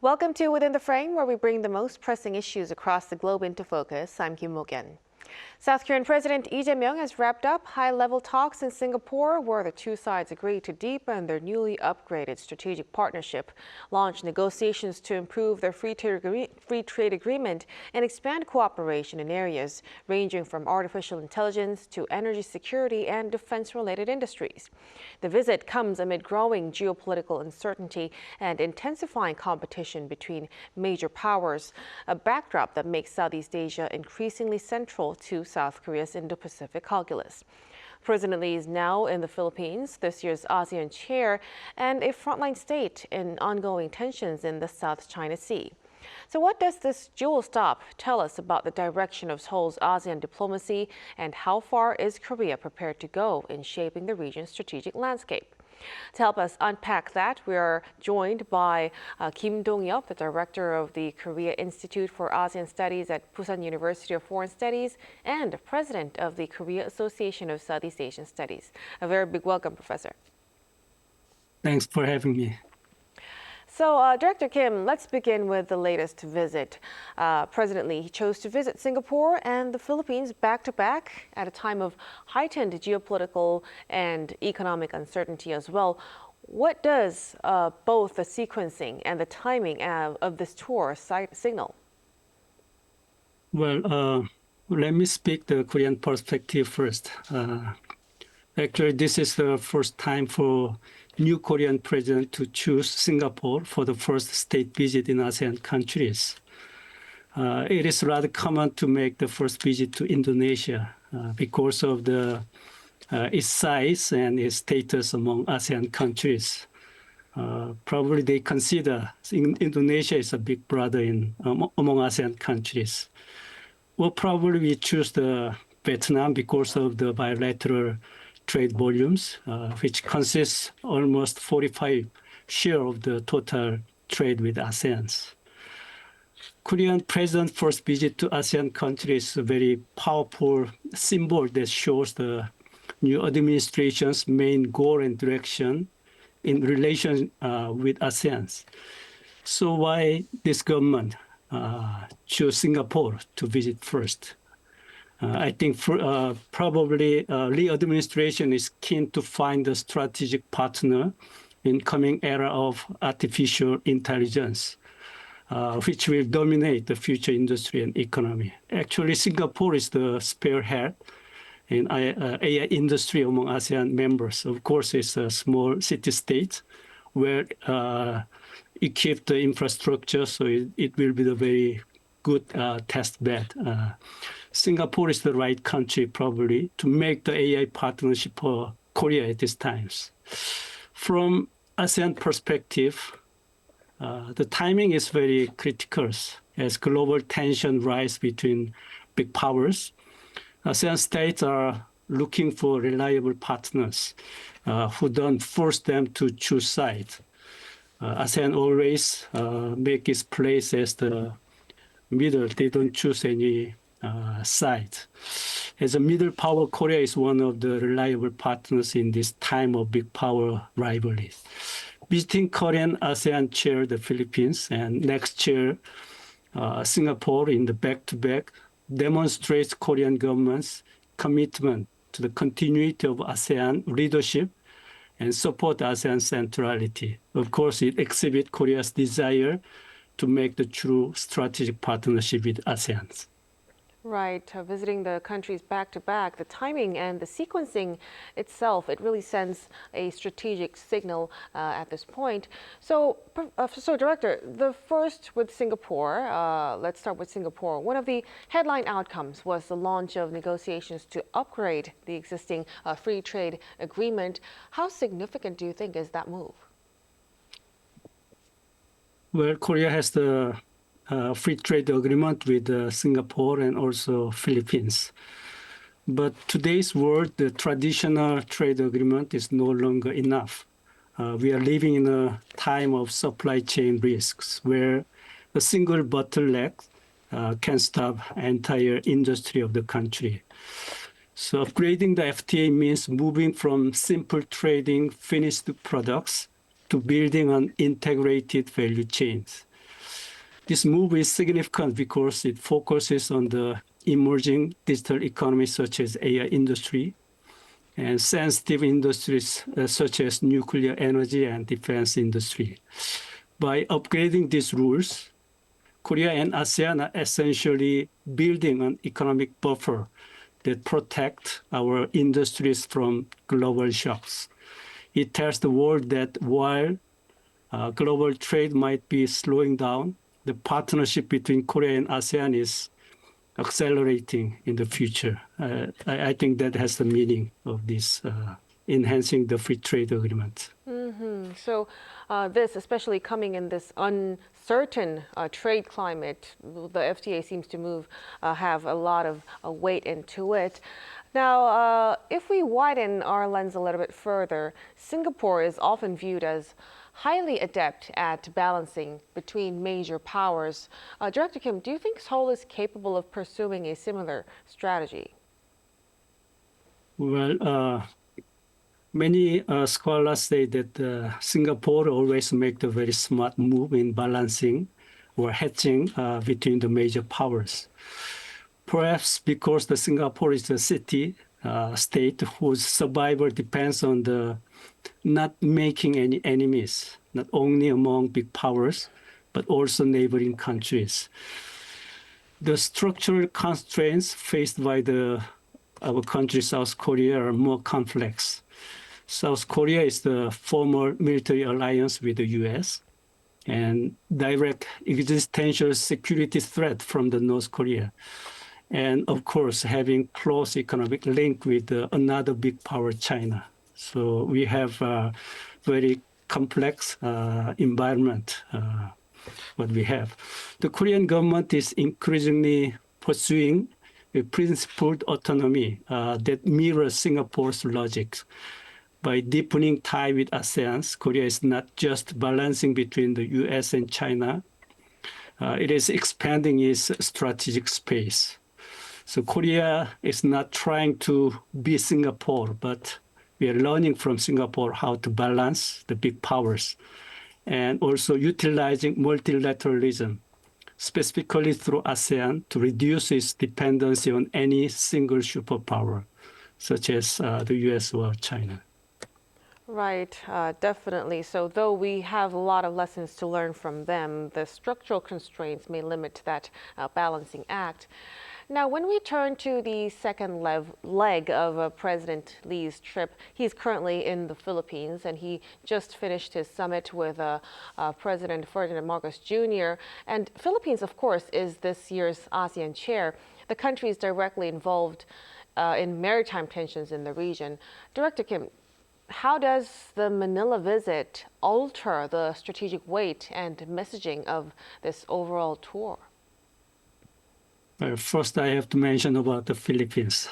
Welcome to Within the Frame, where we bring the most pressing issues across the globe into focus. I'm Kim Mok-yeon. South Korean President Lee Jae Myung has wrapped up high-level talks in Singapore, where the two sides agreed to deepen their newly upgraded strategic partnership, launch negotiations to improve their free trade agreement, and expand cooperation in areas ranging from artificial intelligence to energy security and defense-related industries. The visit comes amid growing geopolitical uncertainty and intensifying competition between major powers, a backdrop that makes Southeast Asia increasingly central to South Korea's Indo-Pacific calculus. President Lee is now in the Philippines, this year's ASEAN chair, and a frontline state in ongoing tensions in the South China Sea. So what does this dual stop tell us about the direction of Seoul's ASEAN diplomacy, and how far is Korea prepared to go in shaping the region's strategic landscape? To help us unpack that, we are joined by Kim Dong-yeop, the director of the Korea Institute for ASEAN Studies at Busan University of Foreign Studies and president of the Korea Association of Southeast Asian Studies. A very big welcome, Professor. Thanks for having me. So, Director Kim, let's begin with the latest visit. President Lee chose to visit Singapore and the Philippines back-to-back at a time of heightened geopolitical and economic uncertainty as well. What does both the sequencing and the timing of this tour signal? Well, let me speak the Korean perspective first. Actually, this is the first time for new Korean president to choose Singapore for the first state visit in ASEAN countries. It is rather common to make the first visit to Indonesia because of its size and its status among ASEAN countries. Probably they consider Indonesia is a big brother among ASEAN countries. Well, probably we choose the Vietnam because of the bilateral trade volumes, which consists almost 45% share of the total trade with ASEAN. Korean president's first visit to ASEAN countries is a very powerful symbol that shows the new administration's main goal and direction in relation with ASEAN. So why this government chose Singapore to visit first? I think probably Lee administration is keen to find a strategic partner in coming era of artificial intelligence, which will dominate the future industry and economy. Actually, Singapore is the spearhead in AI industry among ASEAN members. Of course, it's a small city-state where equipped the infrastructure, so it will be the very good test bed. Singapore is the right country probably to make the AI partnership for Korea at these times. From ASEAN perspective, the timing is very critical as global tension rise between big powers. ASEAN states are looking for reliable partners who don't force them to choose sides. ASEAN always make its place as the middle. They don't choose any side. As a middle power, Korea is one of the reliable partners in this time of big power rivalries. Visiting Korean ASEAN chair, the Philippines, and next chair, Singapore in the back-to-back demonstrates Korean government's commitment to the continuity of ASEAN leadership and support ASEAN centrality. Of course, it exhibits Korea's desire to make the true strategic partnership with ASEAN. Right, visiting the countries back-to-back, the timing and the sequencing itself, it really sends a strategic signal at this point. So, Director, the first with Singapore, let's start with Singapore. One of the headline outcomes was the launch of negotiations to upgrade the existing free trade agreement. How significant do you think is that move? Well, Korea has the free trade agreement with Singapore and also Philippines. But today's world, the traditional trade agreement is no longer enough. We are living in a time of supply chain risks where a single bottleneck can stop entire industry of the country. So upgrading the FTA means moving from simple trading finished products to building an integrated value chains. This move is significant because it focuses on the emerging digital economies such as AI industry and sensitive industries such as nuclear energy and defense industry. By upgrading these rules, Korea and ASEAN are essentially building an economic buffer that protect our industries from global shocks. It tells the world that while global trade might be slowing down, the partnership between Korea and ASEAN is accelerating in the future. I think that has the meaning of this enhancing the free trade agreement. So this, especially coming in this uncertain trade climate, the FTA seems to have a lot of weight into it. Now, if we widen our lens a little bit further, Singapore is often viewed as highly adept at balancing between major powers. Director Kim, do you think Seoul is capable of pursuing a similar strategy? Well, many scholars say that Singapore always makes a very smart move in balancing or hedging between the major powers. Perhaps because the Singapore is a state whose survival depends on the not making any enemies, not only among big powers, but also neighboring countries. The structural constraints faced by our country, South Korea, are more complex. South Korea is the former military alliance with the US and direct existential security threat from the North Korea. And of course, having close economic link with another big power, China. So we have a very complex environment, what we have. The Korean government is increasingly pursuing a principled autonomy that mirrors Singapore's logic. By deepening tie with ASEAN, Korea is not just balancing between the US and China, it is expanding its strategic space. So Korea is not trying to be Singapore, but we are learning from Singapore how to balance the big powers and also utilizing multilateralism, specifically through ASEAN, to reduce its dependency on any single superpower, such as the US or China. Right, definitely. So though we have a lot of lessons to learn from them, the structural constraints may limit that balancing act. Now, when we turn to the second leg of President Lee's trip, he's currently in the Philippines, and he just finished his summit with President Ferdinand Marcos Jr. And Philippines, of course, is this year's ASEAN chair. The country is directly involved in maritime tensions in the region. Director Kim, how does the Manila visit alter the strategic weight and messaging of this overall tour? First, I have to mention about the Philippines.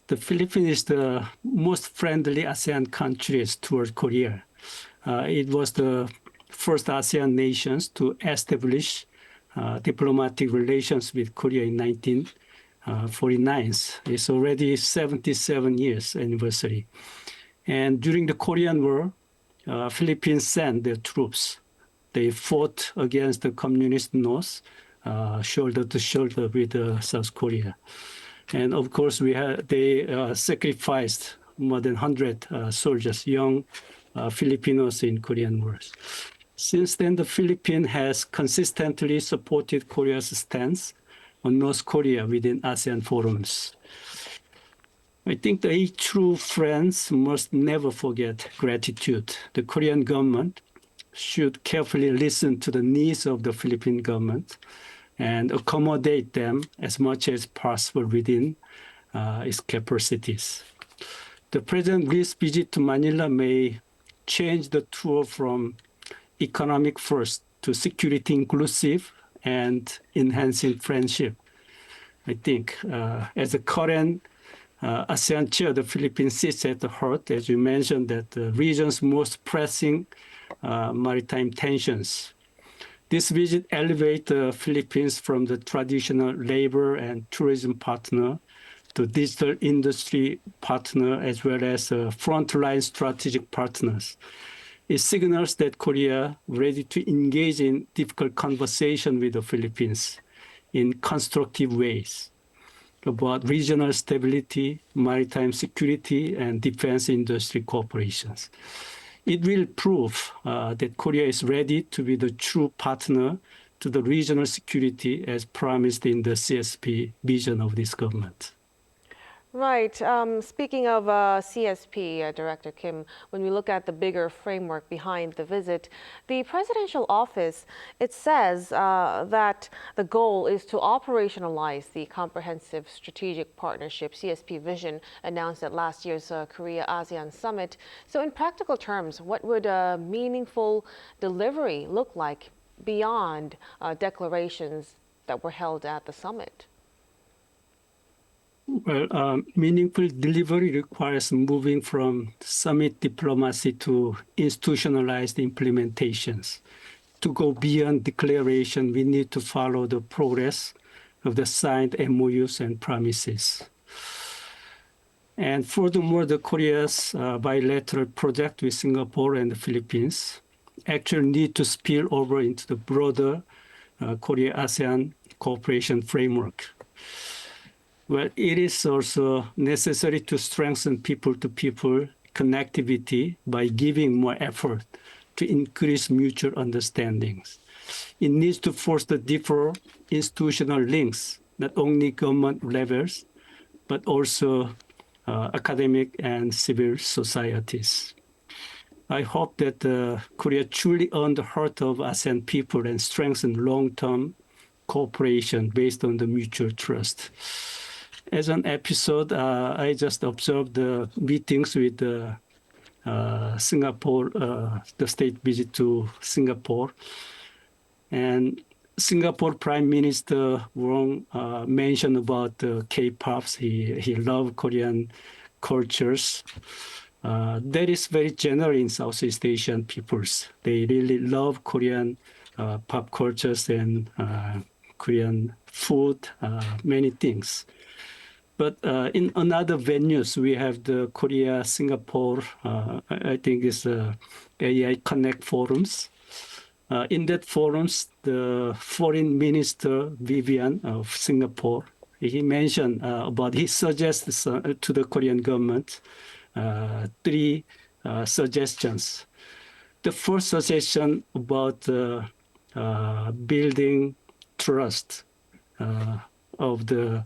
The Philippines is the most friendly ASEAN countries toward Korea. It was the first ASEAN nations to establish diplomatic relations with Korea in 1949. It's already 77 years anniversary. And during the Korean War, Philippines sent their troops. They fought against the communist North, shoulder to shoulder with South Korea. And of course, they sacrificed more than 100 soldiers, young Filipinos in Korean wars. Since then, the Philippines has consistently supported Korea's stance on North Korea within ASEAN forums. I think the true friends must never forget gratitude. The Korean government should carefully listen to the needs of the Philippine government and accommodate them as much as possible within its capacities. The President Lee's visit to Manila may change the tour from economic first to security inclusive and enhancing friendship. I think as a current ASEAN chair, the Philippines sits at the heart, as you mentioned, that the region's most pressing maritime tensions. This visit elevates the Philippines from the traditional labor and tourism partner to digital industry partner, as well as frontline strategic partners. It signals that Korea ready to engage in difficult conversation with the Philippines in constructive ways about regional stability, maritime security, and defense industry cooperations. It will prove that Korea is ready to be the true partner to the regional security as promised in the CSP vision of this government. Right. Speaking of CSP, Director Kim, when we look at the bigger framework behind the visit, the presidential office, it says that the goal is to operationalize the comprehensive strategic partnership CSP vision announced at last year's Korea-ASEAN summit. So in practical terms, what would a meaningful delivery look like beyond declarations that were held at the summit? Well, meaningful delivery requires moving from summit diplomacy to institutionalized implementations. To go beyond declaration, we need to follow the progress of the signed MOUs and promises. And furthermore, the Korea's bilateral project with Singapore and the Philippines actually need to spill over into the broader Korea-ASEAN cooperation framework. Well, it is also necessary to strengthen people-to-people connectivity by giving more effort to increase mutual understandings. It needs to foster deeper institutional links, not only government levels, but also academic and civil societies. I hope that Korea truly earned the heart of ASEAN people and strengthen long-term cooperation based on the mutual trust. As an episode, I just observed the meetings with Singapore, the state visit to Singapore. And Singapore Prime Minister Wong mentioned about K-pops. He loved Korean cultures. That is very general in Southeast Asian peoples. They really love Korean pop cultures and Korean food, many things. But in another venues, we have the Korea-Singapore, I think it's AI Connect forums. In that forums, the foreign minister, Vivian of Singapore, he mentioned about, he suggests to the Korean government 3 suggestions. The first suggestion about building trust of the,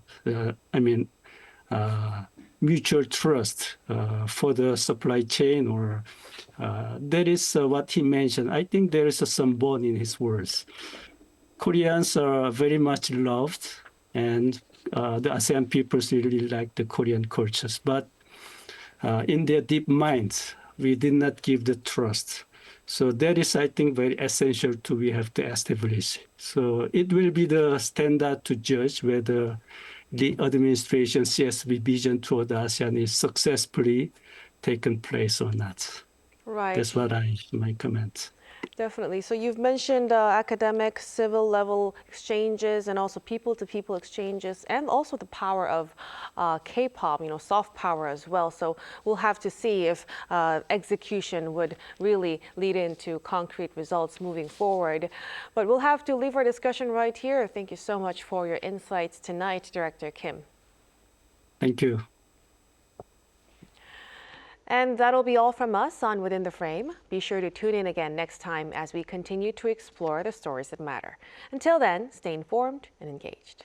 mutual trust for the supply chain, or that is what he mentioned. I think there is some bone in his words. Koreans are very much loved, and the ASEAN peoples really like the Korean cultures. But in their deep minds, we did not give the trust. So that is, I think, very essential to we have to establish. So it will be the standard to judge whether the administration CSP vision toward ASEAN is successfully taken place or not. Right. That's what my comment. Definitely. So you've mentioned academic, civil level exchanges, and also people-to-people exchanges, and also the power of K-pop, soft power as well. So we'll have to see if execution would really lead into concrete results moving forward. But we'll have to leave our discussion right here. Thank you so much for your insights tonight, Director Kim. Thank you. And that'll be all from us on Within the Frame. Be sure to tune in again next time as we continue to explore the stories that matter. Until then, stay informed and engaged.